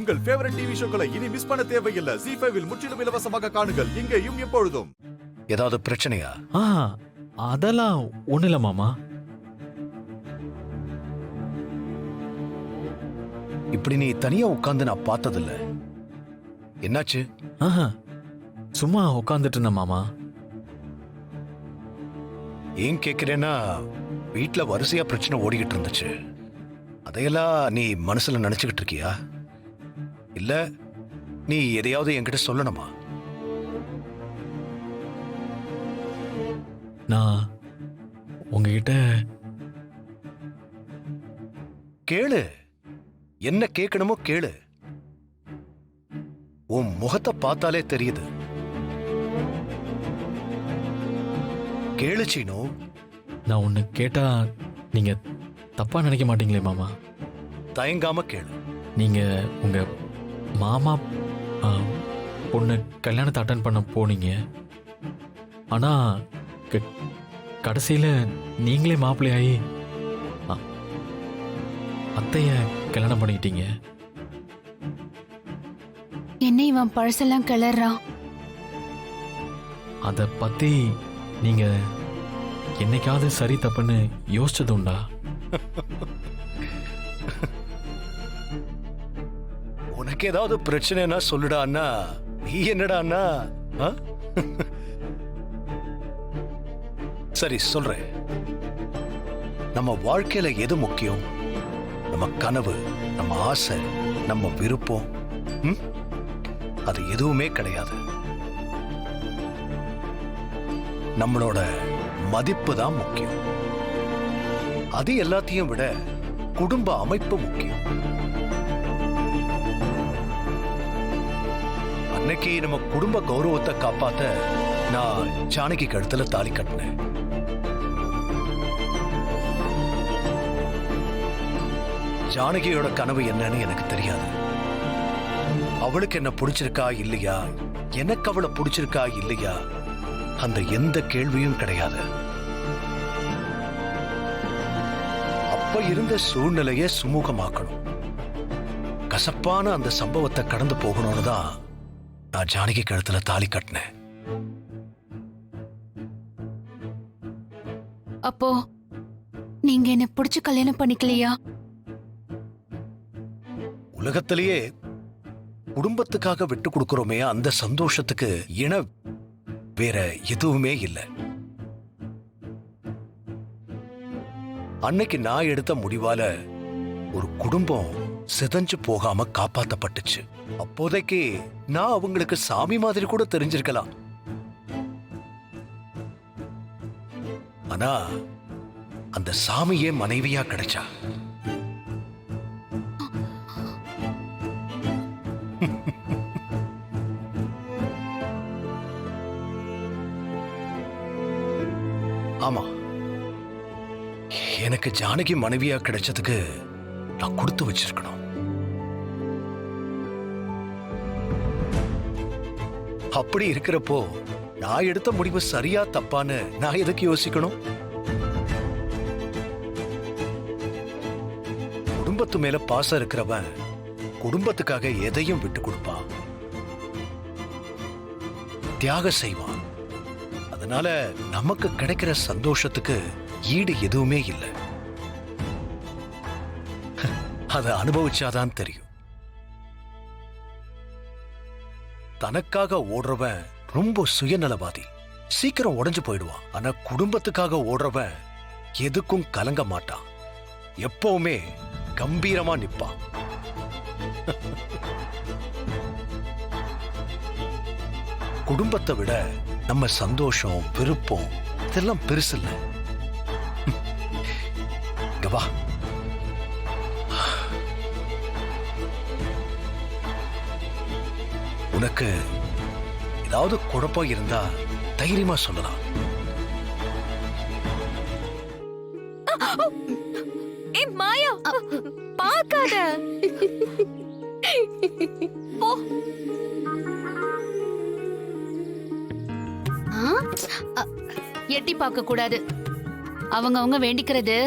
உங்கள் favourite TV ஷோக்களை இனி miss பண்ண தேவையில்லை. ZEE5 இல் முற்றிலும் இலவசமாக காணுங்கள். இங்கேயும் எப்பொழுதும். ஏதாவது பிரச்சனையா? அதெல்லாம் ஒண்ணு இல்ல மாமா. இப்படி நீ தனியா உட்கார்ந்து நான் பார்த்ததில்ல. என்னாச்சு? சும்மா உட்காந்துட்டு இருந்த மாமா. ஏன் கேக்குறேன்னா, வீட்டுல வரிசையா பிரச்சனை ஓடிக்கிட்டு இருந்துச்சு. அதையெல்லாம் நீ மனசுல நினைச்சுக்கிட்டு இருக்கியா? இல்ல நீ எதையாவது என்கிட்ட சொல்லணுமா? நான் உங்ககிட்ட கேளு. என்ன கேட்கணுமோ கேளு. உன் முகத்தை பார்த்தாலே தெரியுது. கேளு சீனு. நான் ஒண்ணு கேட்டா நீங்க தப்பா நினைக்க மாட்டீங்களே மாமா? தயங்காம கேளு. நீங்க உங்க மாமா பொண்ணு கல்யாணத்தை அட்டன் பண்ண போனீங்க. ஆனா கடைசியில நீங்களே மாப்பிள்ளையாயி அத்தைய கல்யாணம் பண்ணிக்கிட்டீங்க. என்ன இவன் பழசெல்லாம் கிளறான்? அத பத்தி நீங்க என்னைக்காவது சரி தப்புன்னு யோசிச்சது உண்டா? உனக்கு ஏதாவது பிரச்சனைனா சொல்லுடா அண்ணா. நீ என்னடா அண்ணா? சரி சொல்றேன். நம்ம வாழ்க்கையில எது முக்கியம்? நம்ம கனவு, நம்ம ஆசை, நம்ம விருப்பம், அது எதுவுமே கிடையாது. நம்மளோட மதிப்பு தான் முக்கியம். அது எல்லாத்தையும் விட குடும்ப அமைப்பு முக்கியம். அன்னைக்கு நம்ம குடும்ப கௌரவத்தை காப்பாத்த நான் ஜானகி கழுத்துல தாலி கட்டினேன். ஜானகியோட கனவு என்னன்னு எனக்கு தெரியாது. அவளுக்கு என்ன பிடிச்சிருக்கா இல்லையா, எனக்கு அவளை பிடிச்சிருக்கா இல்லையா, அந்த எந்த கேள்வியும் கிடையாது. அப்ப இருந்த சூழ்நிலையை சுமூகமாக்கணும். கசப்பான அந்த சம்பவத்தை கடந்து போகணும்னு தான் நான் ஜானகி கழுத்துல தாலி கட்டினேன். அப்போ நீங்க என்ன பிடிச்சு கல்யாணம் பண்ணிக்கலையா? உலகத்திலேயே குடும்பத்துக்காக விட்டு கொடுக்கிறோமே, அந்த சந்தோஷத்துக்கு இணை வேற எதுவுமே இல்லை. அன்னைக்கு நான் எடுத்த முடிவால ஒரு குடும்பம் சிதைஞ்சு போகாம காப்பாத்தப்பட்டுச்சு. அப்போதைக்கு நான் அவங்களுக்கு சாமி மாதிரி கூட தெரிஞ்சிருக்கலாம். ஆனா அந்த சாமியே மனைவியா கிடைச்சா. ஆமா, எனக்கு ஜானகி மனைவியா கிடைச்சதுக்கு நான் கொடுத்து வச்சிருக்கணும். அப்படி இருக்கிறப்போ நான் எடுத்த முடிவு சரியா தப்பான்னு நான் எதுக்கு யோசிக்கணும்? குடும்பத்து மேல பாசம் இருக்கிறவன் குடும்பத்துக்காக எதையும் விட்டு கொடுப்பான், தியாகம் செய்வான். அதனால நமக்கு கிடைக்கிற சந்தோஷத்துக்கு ஈடு எதுவுமே இல்லை. அதை அனுபவிச்சாதான் தெரியும். தனக்காக ஓடுறவன் ரொம்ப சுயநலவாதி, சீக்கிரம் உடைஞ்சு போயிடுவான். ஆனா குடும்பத்துக்காக ஓடுறவன் எதுக்கும் கலங்க மாட்டான், எப்பவுமே கம்பீரமா நிப்பான். குடும்பத்தை விட நம்ம சந்தோஷம், விருப்பம் இதெல்லாம் பெருசு இல்லை. வா, உனக்கு ஏதாவது குழப்பம் இருந்தா தைரியமா சொல்லலாம். மாயா, பார்க்காத. எட்டி பார்க்க கூடாது. அவங்க வேண்டிக்கிறது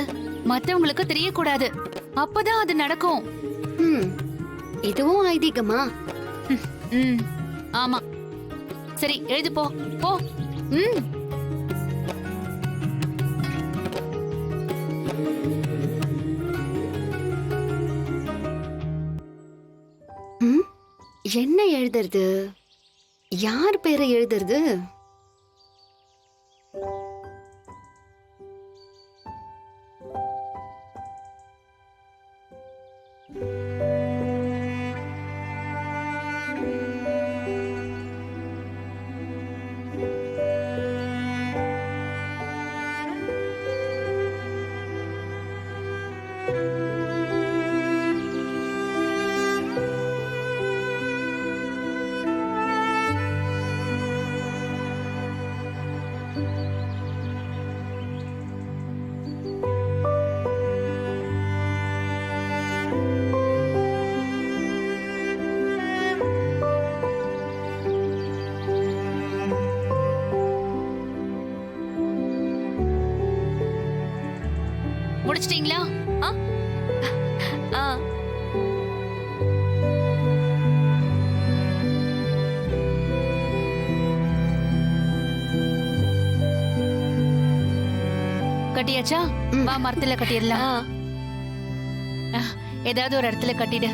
மத்தவங்களுக்கு தெரியக்கூடாது. அப்பதான் அது நடக்கும். இதுவும் ஐதீகமா? ம் ஆமா. சரி எழுது போ போ. ம் ம், என்ன எழுதுறது? யார் பேரை எழுதுறது? முடிச்சிட்டீங்களா? ஆ ஆ கட்டியாச்சா? வா மரத்துல கட்டிடலாம். ஏதாவது ஒரு இடத்துல கட்டிடு.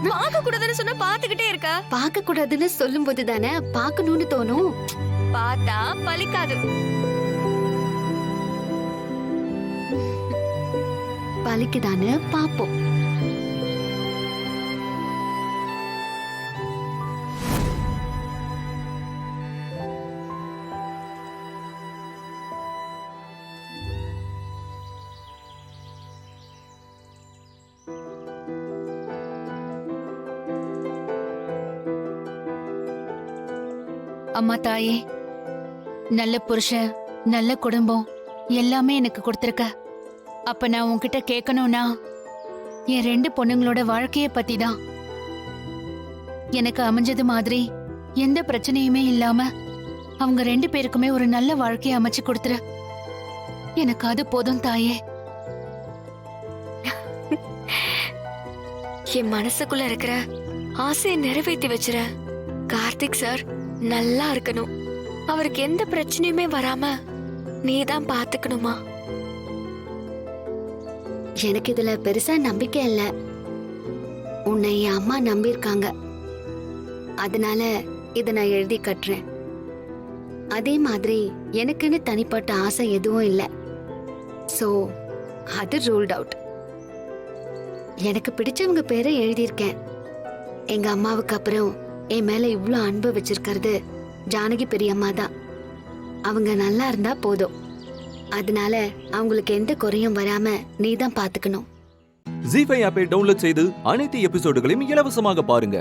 பார்க்க கூடாதுன்னு சொன்னா பாத்துக்கிட்டே இருக்க. பார்க்க கூடாதுன்னு சொல்லும் போது தானே பார்க்கணும்னு தோணும். பார்த்தா பலிக்காது. பலிக்குதான்னு பாப்போம். அம்மா தாயே, நல்ல புருஷன், நல்ல குடும்பம் எல்லாமே எனக்கு கொடுத்திருக்க. அப்ப நான் உன்கிட்ட கேட்கணும்னா என் 2 பொண்ணுங்களோட வாழ்க்கைய பத்தி தான். எனக்கு அமைஞ்சது மாதிரி எந்த பிரச்சனையுமே இல்லாம அவங்க 2 பேருக்குமே ஒரு நல்ல வாழ்க்கைய அமைச்சு கொடுத்துரு. எனக்கு அது போதும் தாயே. என் மனசுக்குள்ள இருக்கிற ஆசையை நிறைவேற்றி வச்சிர. கார்த்திக் சார் நல்லா இருக்கணும். அவருக்கு எந்த பிரச்சனையுமே வராம நீதான் பாத்துக்கணுமா? எனக்கு இதுல பெருசா நம்பிக்கை இல்ல. உன்னை என் அம்மா நம்பியிருக்காங்க. அதனால இத நான் எழுதி கட்டுறேன். அதே மாதிரி எனக்குன்னு தனிப்பட்ட ஆசை எதுவும் இல்ல. சோ அது ரூல்ட் அவுட். எனக்கு பிடிச்சவங்க பேரை எழுதியிருக்கேன். எங்க அம்மாவுக்கு அப்புறம் என் மேல இவ்ளோ அன்பு வச்சிருக்கிறது ஜானகி பெரியம்மா தான். அவங்க நல்லா இருந்தா போதும். அதனால அவங்களுக்கு எந்த குறையும் வராம நீ தான் பாத்துக்கணும். ஜீ5 ஆப்பை டவுன்லோட் செய்து அனைத்து எபிசோடுகளையும் இலவசமாக பாருங்க.